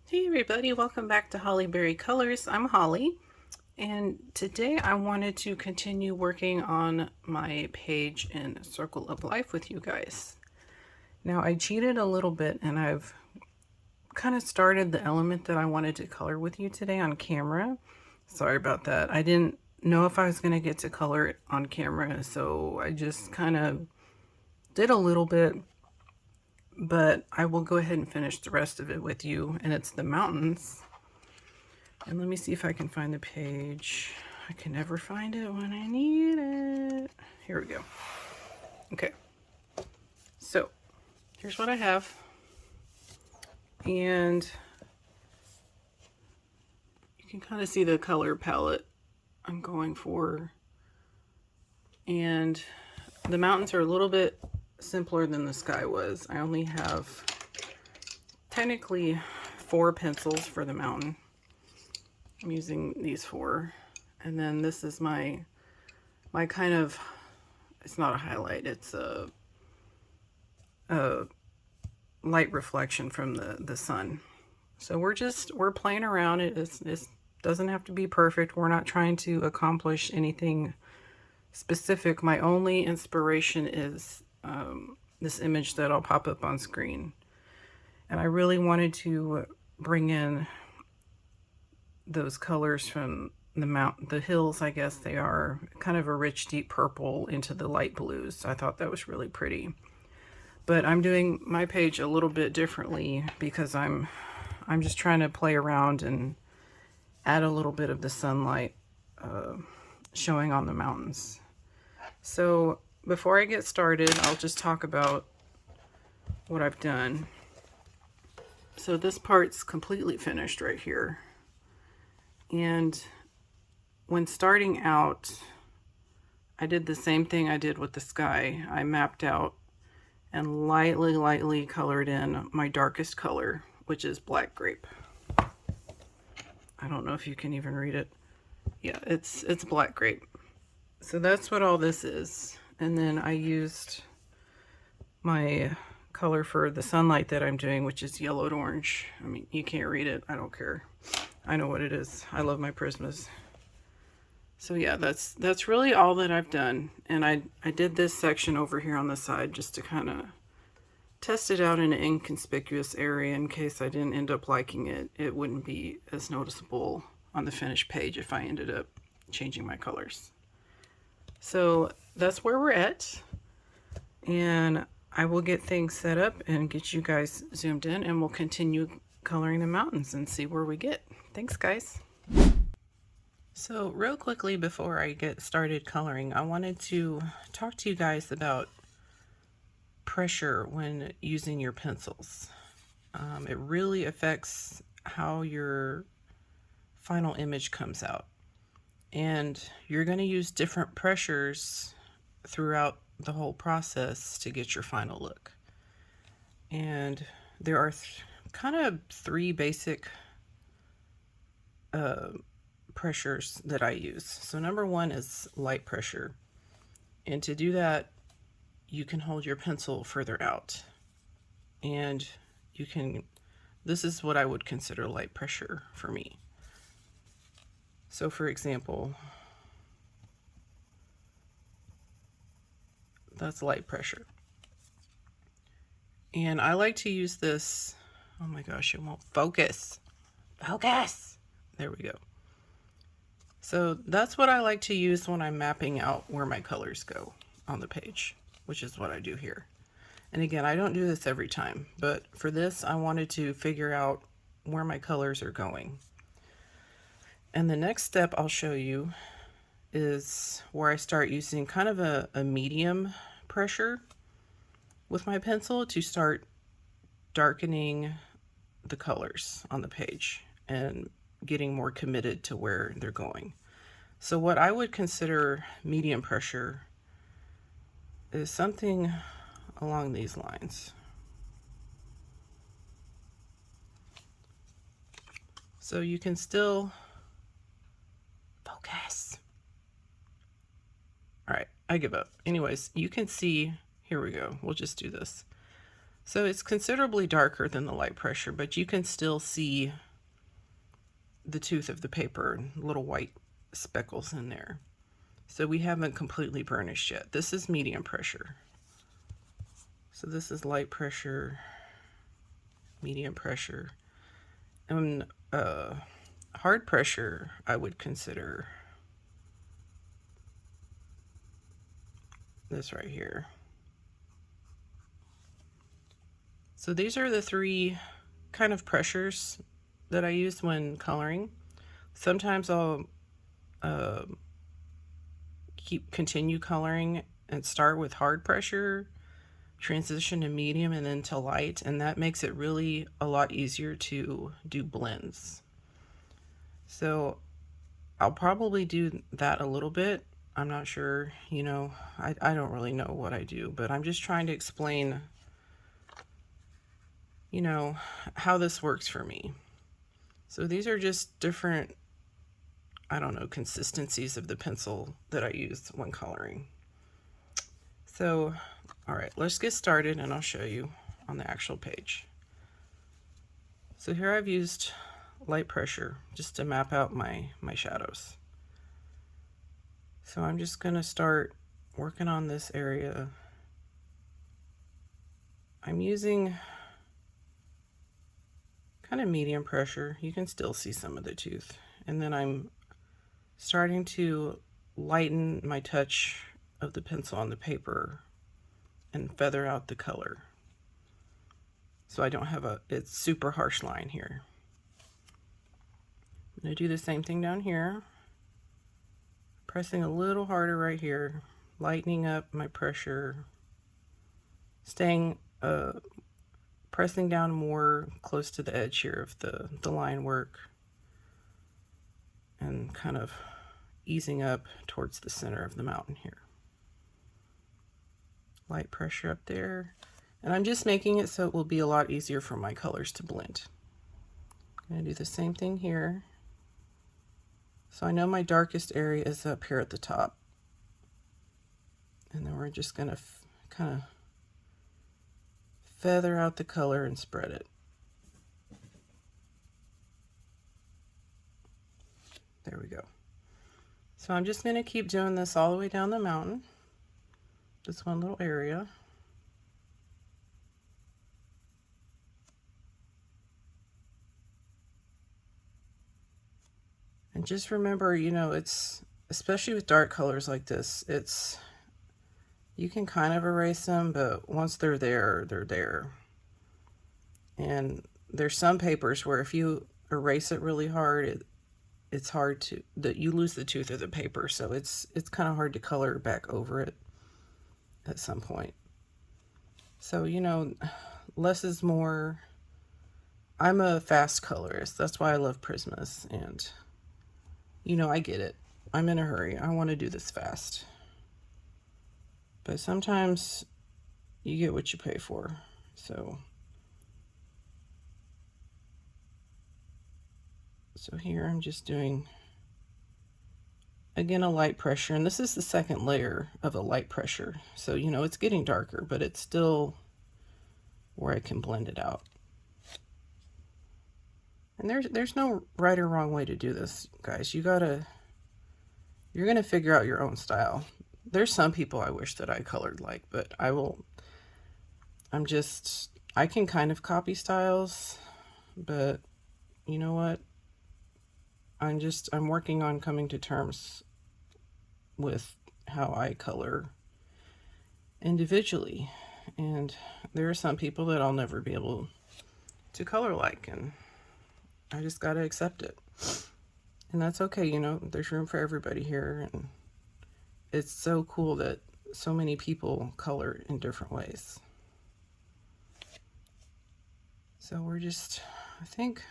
Hey everybody, welcome back to Hollyberry Colors. I'm Holly, and today I wanted to continue working on my page in Circle of Life with you guys. Now I cheated a little bit and I've kind of started the element that I wanted to color with you today on camera. Sorry about that. I didn't know if I was going to get to color it on camera, so I just kind of did a little bit. But I will go ahead and finish the rest of it with you, and it's the mountains. And let me see if I can find the page. I can never find it when I need it. Here we go. Okay. So, here's what I have. And you can kind of see the color palette I'm going for. And the mountains are a little bit simpler than the sky was. I only have technically 4 pencils for the mountain. I'm using these 4, and then this is my kind of, it's not a highlight, it's a light reflection from the sun. So we're playing around. It doesn't have to be perfect. We're not trying to accomplish anything specific. My only inspiration is this image that I'll pop up on screen. And I really wanted to bring in those colors from the hills, I guess they are, kind of a rich deep purple into the light blues. I thought that was really pretty. But I'm doing my page a little bit differently because I'm just trying to play around and add a little bit of the sunlight showing on the mountains. So before I get started, I'll just talk about what I've done. So this part's completely finished right here. And when starting out, I did the same thing I did with the sky. I mapped out and lightly colored in my darkest color, which is black grape. I don't know if you can even read it. Yeah, it's black grape. So that's what all this is. And then I used my color for the sunlight that I'm doing, which is yellowed orange. I mean, you can't read it. I don't care. I know what it is. I love my Prismas. So yeah, that's really all that I've done. And I did this section over here on the side just to kind of test it out in an inconspicuous area in case I didn't end up liking it. It wouldn't be as noticeable on the finished page if I ended up changing my colors. So that's where we're at. And I will get things set up and get you guys zoomed in, and we'll continue coloring the mountains and see where we get. Thanks, guys. So real quickly before I get started coloring, I wanted to talk to you guys about pressure when using your pencils. It really affects how your final image comes out. And you're going to use different pressures throughout the whole process to get your final look. And there are kind of 3 basic pressures that I use. So number 1 is light pressure. And to do that, you can hold your pencil further out. And you can, this is what I would consider light pressure for me. So for example, that's light pressure. And I like to use this, oh my gosh, it won't focus. Focus! There we go. So that's what I like to use when I'm mapping out where my colors go on the page, which is what I do here. And again, I don't do this every time, but for this, I wanted to figure out where my colors are going. And the next step I'll show you is where I start using kind of a medium pressure with my pencil to start darkening the colors on the page and getting more committed to where they're going. So what I would consider medium pressure is something along these lines. So you can still focus. All right, I give up. Anyways, you can see, here we go. We'll just do this. So it's considerably darker than the light pressure, but you can still see the tooth of the paper and little white speckles in there. So we haven't completely burnished yet. This is medium pressure. So this is light pressure, medium pressure, and hard pressure I would consider this right here. So these are the three kind of pressures that I use when coloring. Sometimes I'll continue coloring and start with hard pressure, transition to medium, and then to light, and that makes it really a lot easier to do blends. So I'll probably do that a little bit. I'm not sure, you know, I don't really know what I do, but I'm just trying to explain, you know, how this works for me. So these are just different, I don't know, consistencies of the pencil that I use when coloring. So, all right, let's get started and I'll show you on the actual page. So here I've used light pressure just to map out my shadows. So I'm just gonna start working on this area. I'm using kind of medium pressure. You can still see some of the tooth. And then I'm starting to lighten my touch of the pencil on the paper and feather out the color. So I don't have it's super harsh line here. I'm gonna do the same thing down here. Pressing a little harder right here, lightening up my pressure, staying, pressing down more close to the edge here of the line work, and kind of easing up towards the center of the mountain here. Light pressure up there. And I'm just making it so it will be a lot easier for my colors to blend. I'm gonna do the same thing here. So I know my darkest area is up here at the top. And then we're just gonna kind of feather out the color and spread it. There we go. So I'm just gonna keep doing this all the way down the mountain. This one little area. And just remember, you know, it's, especially with dark colors like this, you can kind of erase them, but once they're there, they're there. And there's some papers where if you erase it really hard, it's hard to, that you lose the tooth of the paper. So it's kind of hard to color back over it at some point. So, you know, less is more. I'm a fast colorist. That's why I love Prismas. And, you know, I get it. I'm in a hurry. I want to do this fast. But sometimes you get what you pay for. So here I'm just doing, again, a light pressure. And this is the second layer of a light pressure. So, you know, it's getting darker, but it's still where I can blend it out. And there's no right or wrong way to do this, guys. You're gonna figure out your own style. There's some people I wish that I colored like, but I can kind of copy styles, but you know what? I'm working on coming to terms with how I color individually. And there are some people that I'll never be able to color like, and I just gotta accept it. And that's okay, you know, there's room for everybody here, and it's so cool that so many people color in different ways. So we're just, I think,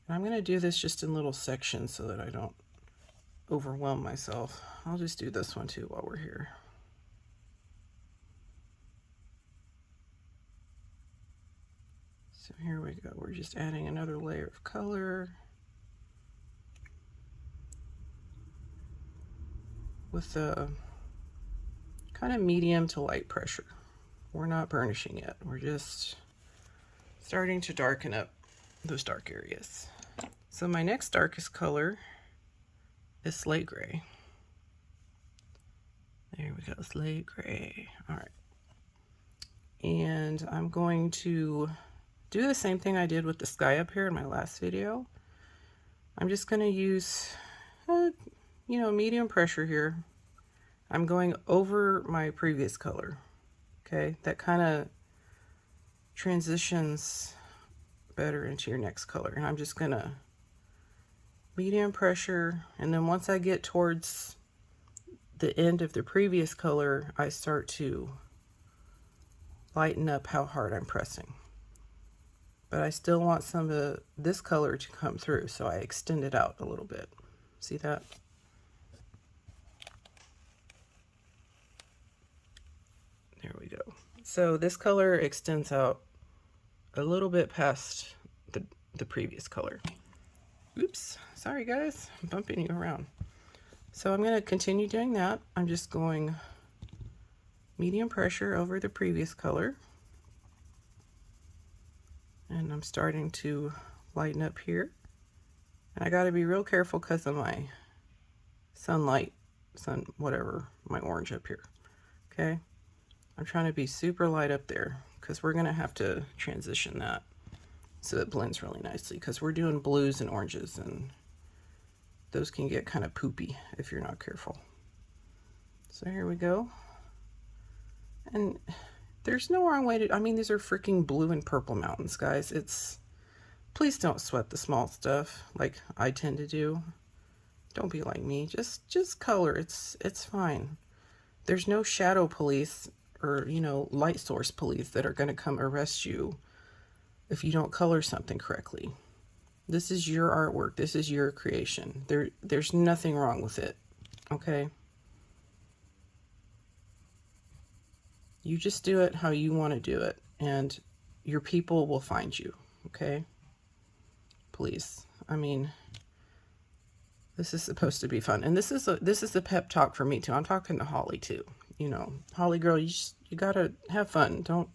I'm gonna do this just in little sections so that I don't overwhelm myself. I'll just do this one too while we're here. So here we go. We're just adding another layer of color with a kind of medium to light pressure. We're not burnishing yet. We're just starting to darken up those dark areas. So my next darkest color is slate gray. There we go, slate gray. All right. And I'm going to do the same thing I did with the sky up here in my last video. I'm just going to use, medium pressure here. I'm going over my previous color. Okay, that kind of transitions better into your next color. And I'm just going to medium pressure, and then once I get towards the end of the previous color, I start to lighten up how hard I'm pressing. But I still want some of this color to come through, so I extend it out a little bit. See that? There we go. So this color extends out a little bit past the previous color. Oops, sorry guys, I'm bumping you around. So I'm going to continue doing that. I'm just going medium pressure over the previous color. And I'm starting to lighten up here. And I got to be real careful because of my whatever, my orange up here. Okay? I'm trying to be super light up there because we're going to have to transition that so it blends really nicely, because we're doing blues and oranges, and those can get kind of poopy if you're not careful. So here we go. And there's no wrong way to, I mean, these are freaking blue and purple mountains, guys. Please don't sweat the small stuff like I tend to do. Don't be like me. Just color. It's fine. There's no shadow police or, light source police that are going to come arrest you if you don't color something correctly. This is your artwork. This is your creation. There's nothing wrong with it. Okay? You just do it how you want to do it, and your people will find you. Okay? Please. I mean, this is supposed to be fun, and this is a pep talk for me too. I'm talking to Holly too. Holly girl, you gotta have fun. Don't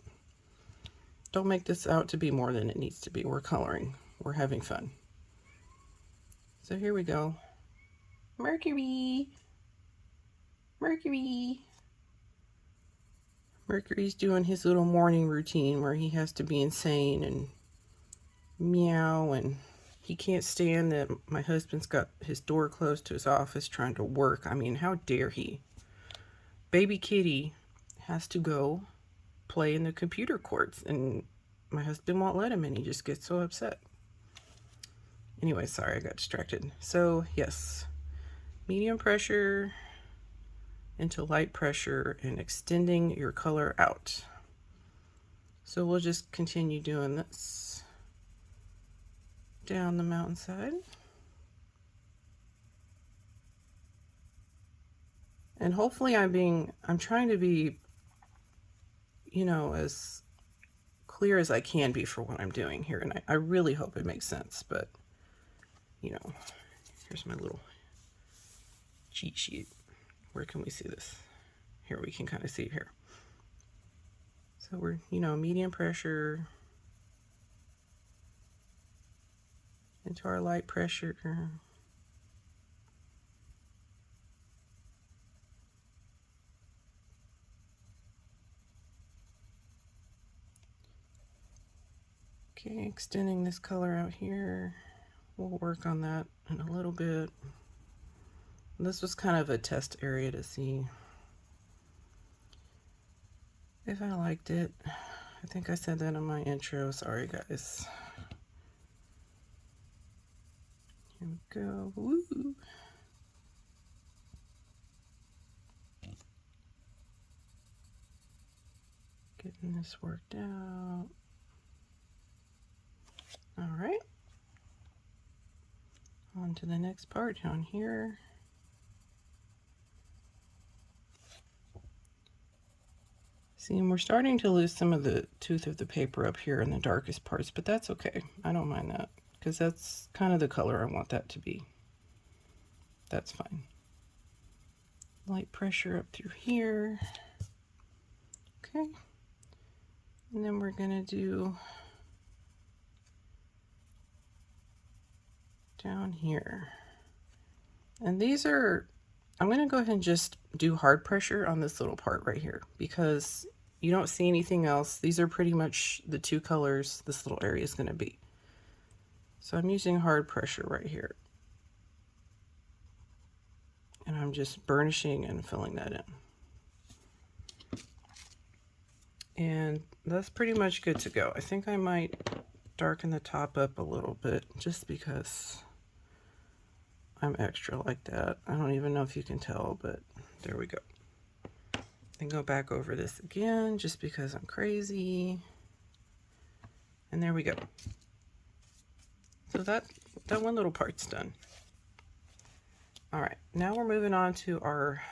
make this out to be more than it needs to be. We're coloring. We're having fun. So here we go. Mercury. Mercury. Mercury's doing his little morning routine where he has to be insane and meow, and he can't stand that my husband's got his door closed to his office trying to work. I mean, how dare he? Baby kitty has to go play in the computer courts, and my husband won't let him, and he just gets so upset. Anyway, sorry, I got distracted. So yes, medium pressure into light pressure and extending your color out. So we'll just continue doing this down the mountainside. And hopefully I'm trying to be, as clear as I can be for what I'm doing here. And I really hope it makes sense, but, here's my little cheat sheet. Where can we see this? Here, we can kind of see here. So we're, medium pressure into our light pressure. Okay, extending this color out here. We'll work on that in a little bit. This was kind of a test area to see if I liked it. I think I said that in my intro. Sorry, guys. Here we go. Woo! Getting this worked out. All right. On to the next part down here. See, and we're starting to lose some of the tooth of the paper up here in the darkest parts, but that's okay. I don't mind that, because that's kind of the color I want that to be. That's fine. Light pressure up through here. Okay. And then we're gonna do down here. And these are, I'm gonna go ahead and just do hard pressure on this little part right here because you don't see anything else. These are pretty much the two colors this little area is gonna be. So I'm using hard pressure right here. And I'm just burnishing and filling that in. And that's pretty much good to go. I think I might darken the top up a little bit just because I'm extra like that. I don't even know if you can tell, but there we go. Then go back over this again just because I'm crazy. And there we go. So that one little part's done. All right, now we're moving on to our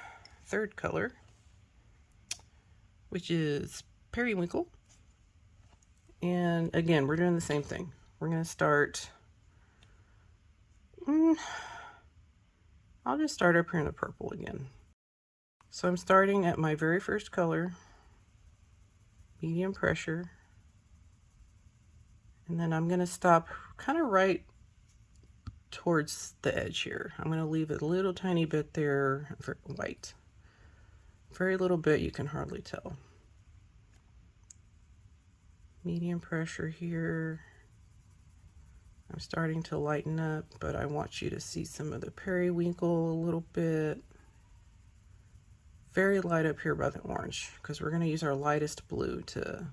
third color, which is Periwinkle. And again, we're doing the same thing. We're gonna start, I'll just start up here in the purple again. So I'm starting at my very first color, medium pressure, and then I'm gonna stop kind of right towards the edge here. I'm gonna leave a little tiny bit there for white. Very little bit, you can hardly tell. Medium pressure here. I'm starting to lighten up, but I want you to see some of the periwinkle a little bit. Very light up here by the orange, because we're gonna use our lightest blue to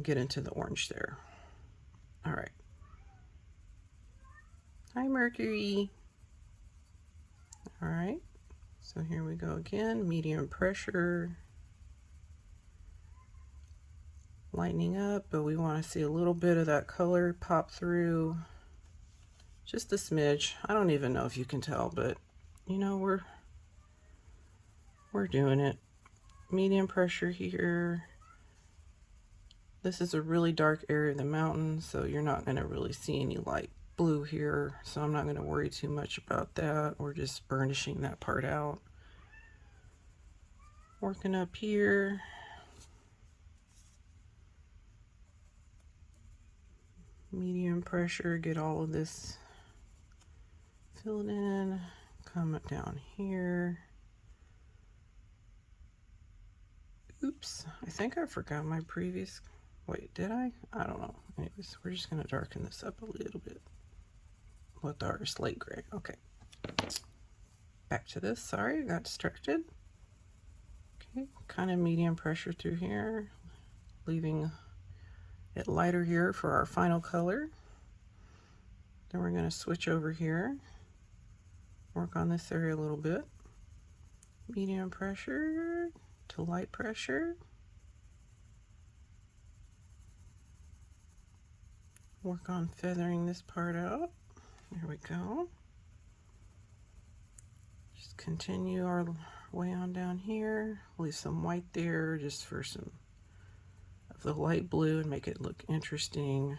get into the orange there. All right. Hi, Mercury. All right, so here we go again, medium pressure, lightening up, but we want to see a little bit of that color pop through, just a smidge. I don't even know if you can tell, but you know, we're doing it. Medium pressure here. This is a really dark area of the mountain, so you're not going to really see any light blue here, so I'm not going to worry too much about that. We're just burnishing that part out. Working up here. Medium pressure, get all of this filled in. Come down here. Oops, I think I forgot my previous, wait, did I? I don't know. Anyways, we're just going to darken this up a little bit with our slate gray. Okay, back to this. Sorry, I got distracted. Okay, kind of medium pressure through here, leaving it lighter here for our final color. Then we're going to switch over here, work on this area a little bit. Medium pressure to light pressure. Work on feathering this part out. There we go. Just continue our way on down here. Leave some white there just for some of the light blue and make it look interesting.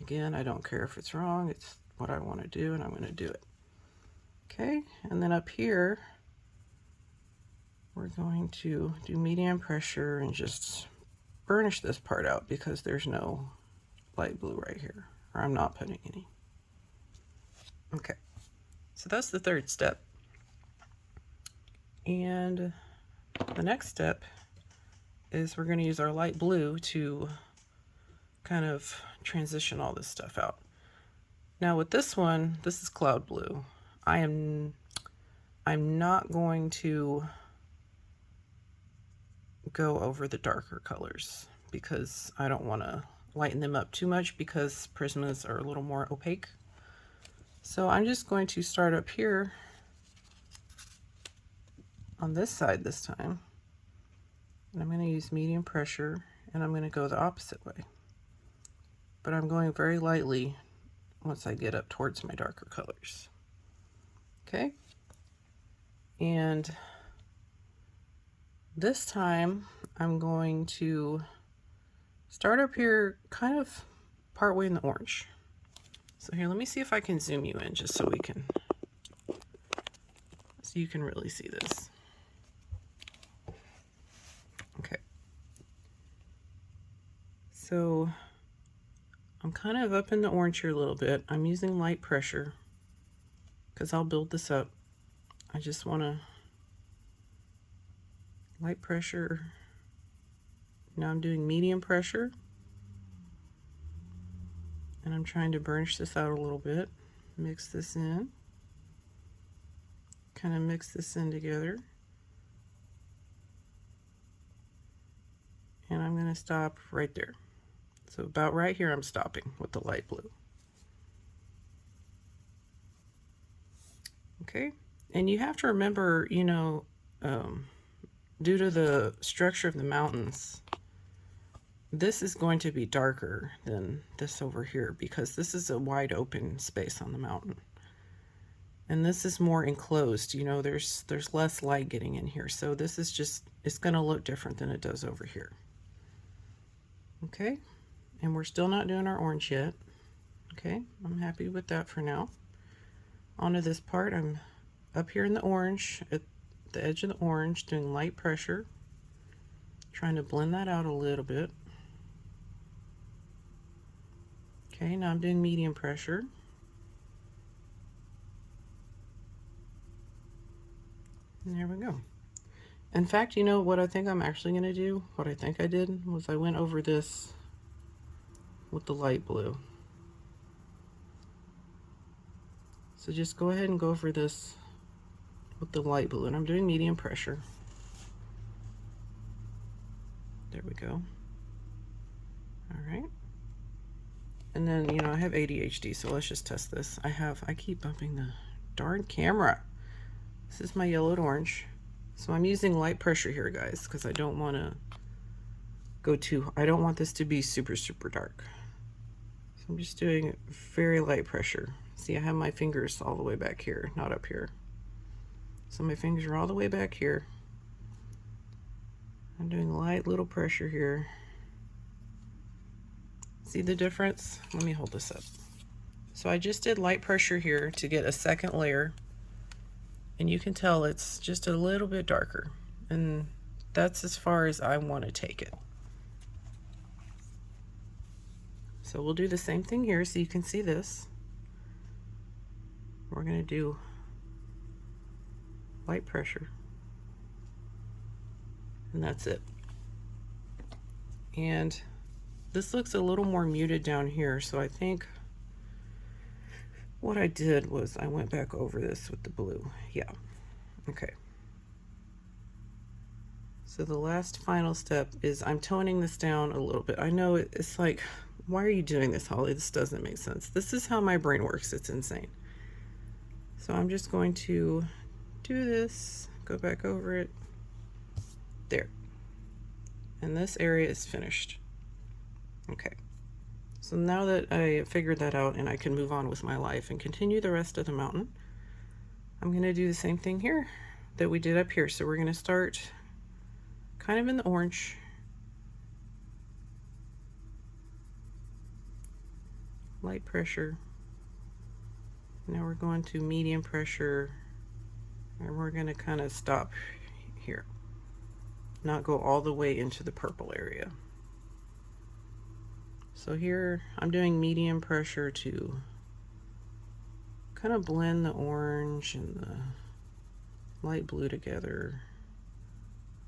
Again, I don't care if it's wrong. It's what I want to do, and I'm going to do it. Okay, and then up here, we're going to do medium pressure and just burnish this part out because there's no light blue right here, or I'm not putting any. Okay, so that's the third step. And the next step is we're going to use our light blue to kind of transition all this stuff out. Now with this one, this is cloud blue. I'm not going to go over the darker colors because I don't want to lighten them up too much because Prismas are a little more opaque. So I'm just going to start up here on this side this time. And I'm going to use medium pressure and I'm going to go the opposite way. But I'm going very lightly once I get up towards my darker colors. Okay. And this time I'm going to start up here kind of partway in the orange. So here, let me see if I can zoom you in just so you can really see this. Okay. So I'm kind of up in the orange here a little bit. I'm using light pressure because I'll build this up. I just want to light pressure. Now I'm doing medium pressure. And I'm trying to burnish this out a little bit. Mix this in. Kind of mix this in together. And I'm going to stop right there. So about right here I'm stopping with the light blue. Okay, and you have to remember, you know, due to the structure of the mountains, this is going to be darker than this over here because this is a wide open space on the mountain. And this is more enclosed, you know, there's less light getting in here. So this is just, it's going to look different than it does over here. Okay, and we're still not doing our orange yet. Okay, I'm happy with that for now. Onto this part, I'm up here in the orange, at the edge of the orange, doing light pressure, trying to blend that out a little bit. Okay, now I'm doing medium pressure. And there we go. In fact, you know what I think I'm actually going to do? What I think I did was I went over this with the light blue. So just go ahead and go over this with the light blue, and I'm doing medium pressure. There we go. All right. And then, you know, I have ADHD, so let's just test this. I keep bumping the darn camera. This is my yellowed orange. So I'm using light pressure here, guys, because I don't want to go too, I don't want this to be super, super dark. So I'm just doing very light pressure. See, I have my fingers all the way back here, not up here. So my fingers are all the way back here. I'm doing light little pressure here. See the difference? Let me hold this up. So I just did light pressure here to get a second layer. And you can tell it's just a little bit darker. And that's as far as I want to take it. So we'll do the same thing here so you can see this. We're going to do light pressure. And that's it. And this looks a little more muted down here, so I think what I did was I went back over this with the blue. Yeah. Okay. So the last final step is I'm toning this down a little bit. I know it's like, why are you doing this, Holly? This doesn't make sense. This is how my brain works. It's insane. So I'm just going to do this, go back over it. There. And this area is finished. Okay. So now that I figured that out and I can move on with my life and continue the rest of the mountain, I'm going to do the same thing here that we did up here. So we're going to start kind of in the orange. Light pressure. Now we're going to medium pressure, and we're going to kind of stop here. Not go all the way into the purple area. So here I'm doing medium pressure to kind of blend the orange and the light blue together.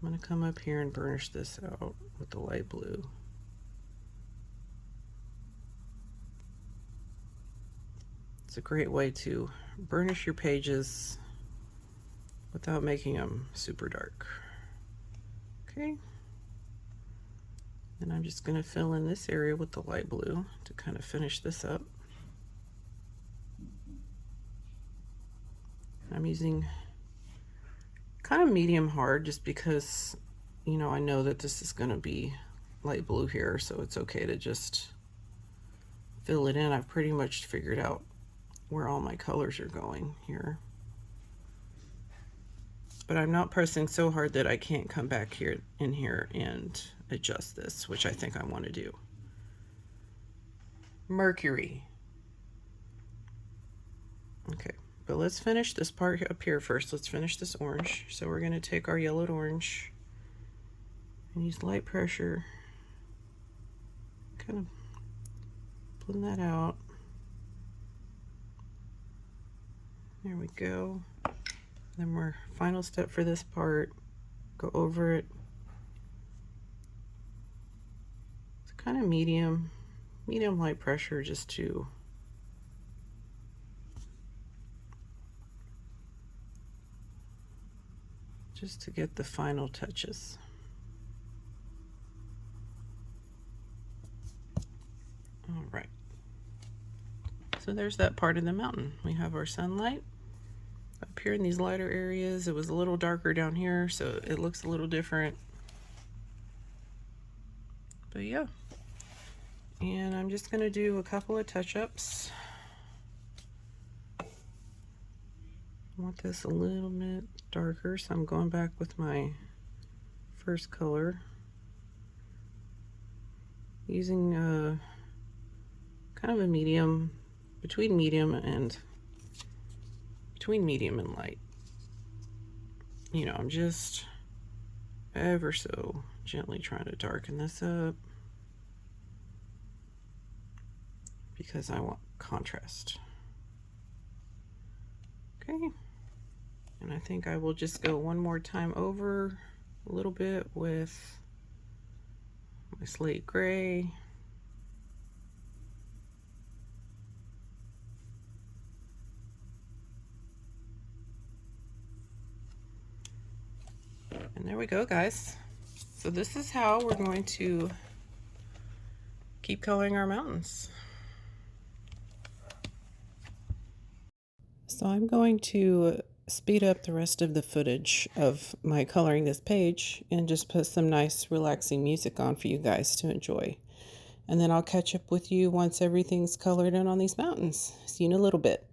I'm going to come up here and burnish this out with the light blue. It's a great way to burnish your pages without making them super dark. Okay. And I'm just going to fill in this area with the light blue to kind of finish this up. I'm using kind of medium hard just because, you know, I know that this is going to be light blue here, so it's okay to just fill it in. I've pretty much figured out where all my colors are going here. But I'm not pressing so hard that I can't come back here in here and adjust this, which I think I want to do. Mercury. Okay, but let's finish this part up here first. Let's finish this orange. So we're going to take our yellowed orange And use light pressure, kind of blend that out. There we go. Then we're final step for this part, go over it. It's kind of medium light pressure just to get the final touches. All right. So there's that part of the mountain. We have our sunlight up here in these lighter areas. It was a little darker down here, so it looks a little different. But yeah. And I'm just gonna do a couple of touch-ups. I want this a little bit darker, so I'm going back with my first color. Using kind of a medium, between medium and light. You know, I'm just ever so gently trying to darken this up because I want contrast. Okay, and I think I will just go one more time over a little bit with my slate gray. And there we go, guys. So this is how we're going to keep coloring our mountains. So I'm going to speed up the rest of the footage of my coloring this page and just put some nice relaxing music on for you guys to enjoy. And then I'll catch up with you once everything's colored in on these mountains. See you in a little bit.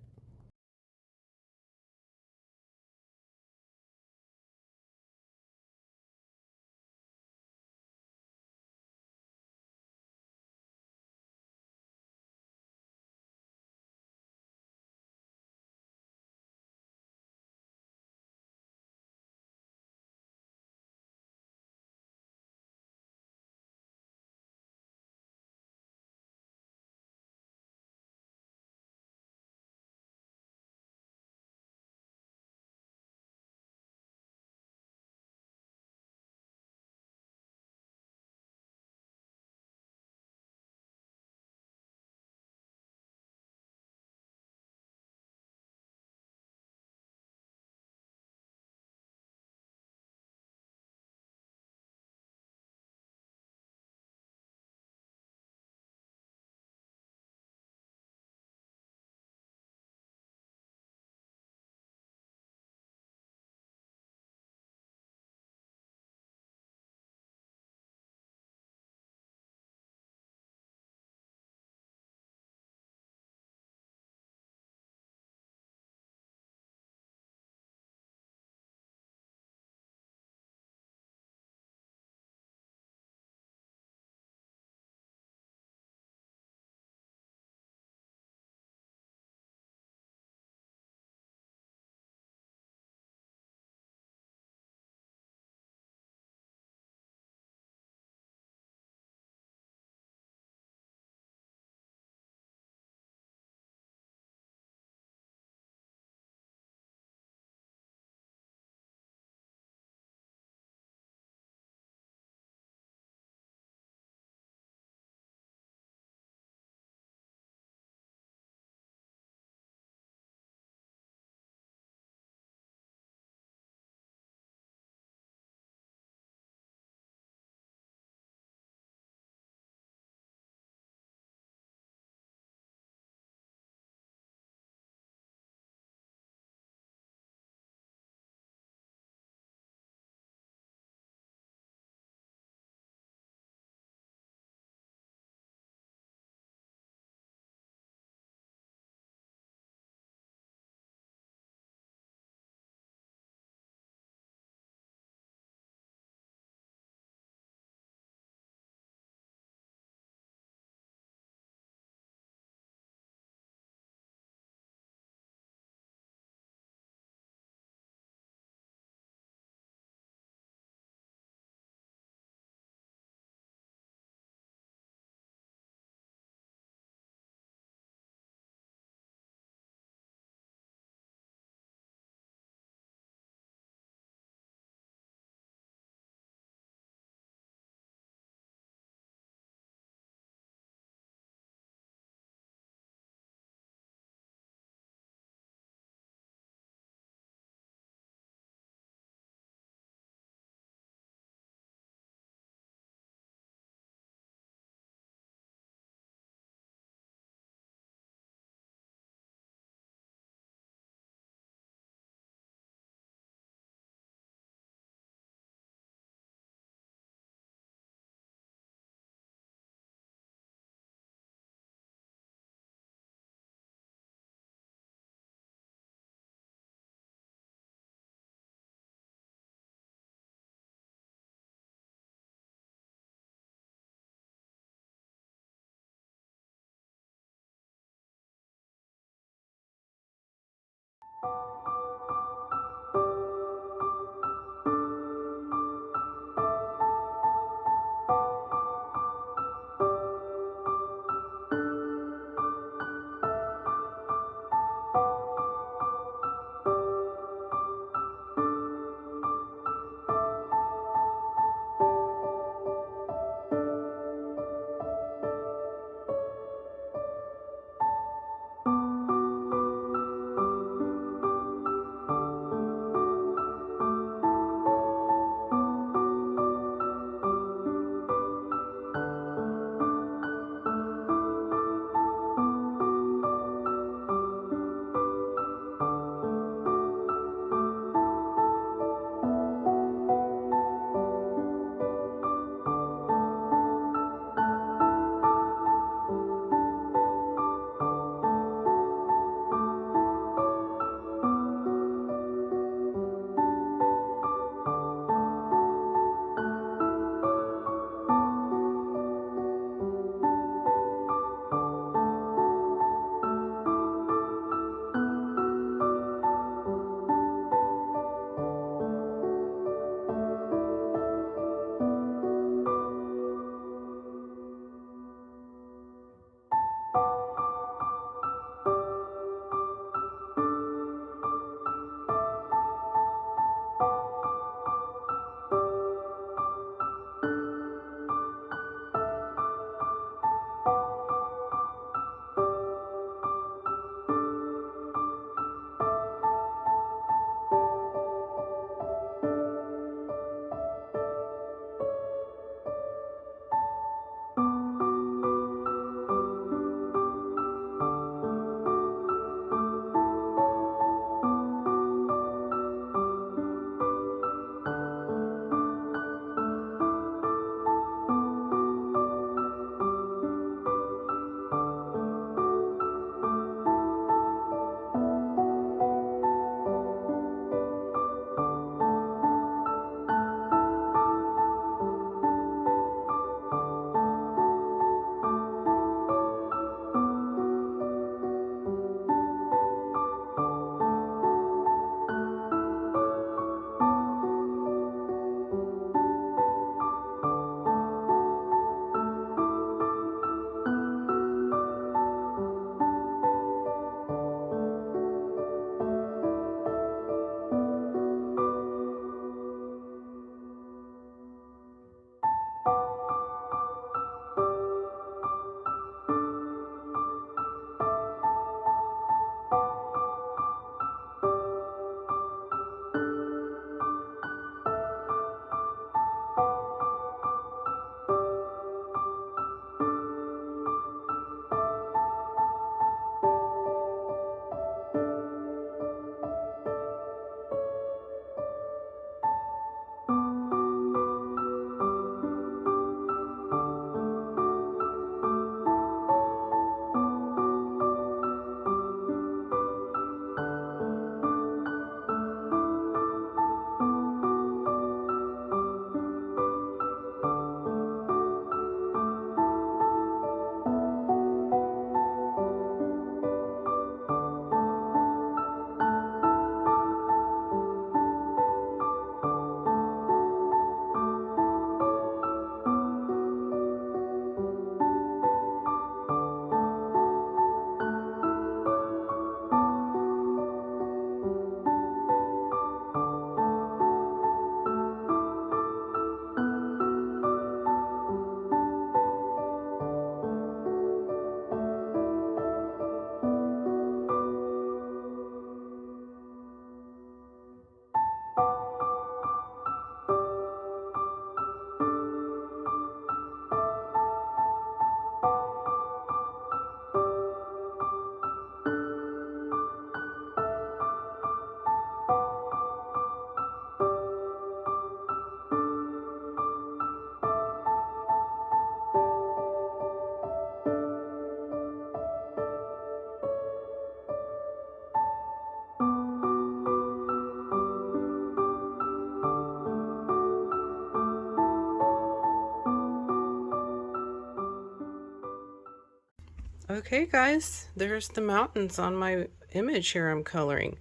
Okay guys, there's the mountains on my image here I'm coloring.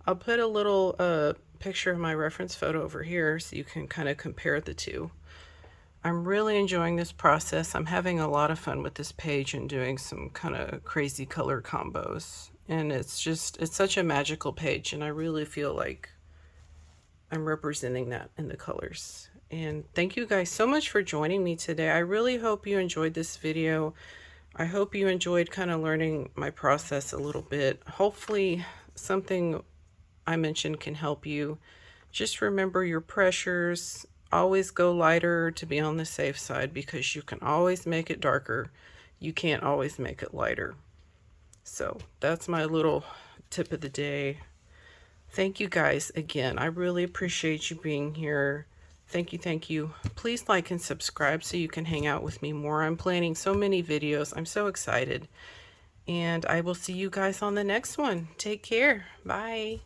I'll put a little picture of my reference photo over here so you can kind of compare the two. I'm really enjoying this process. I'm having a lot of fun with this page and doing some kind of crazy color combos. And it's such a magical page, and I really feel like I'm representing that in the colors. And thank you guys so much for joining me today. I really hope you enjoyed this video. I hope you enjoyed kind of learning my process a little bit. Hopefully something I mentioned can help you. Just remember your pressures. Always go lighter to be on the safe side, because you can always make it darker. You can't always make it lighter. So that's my little tip of the day. Thank you guys again. I really appreciate you being here. Thank you, thank you. Please like and subscribe so you can hang out with me more. I'm planning so many videos. I'm so excited. And I will see you guys on the next one. Take care. Bye.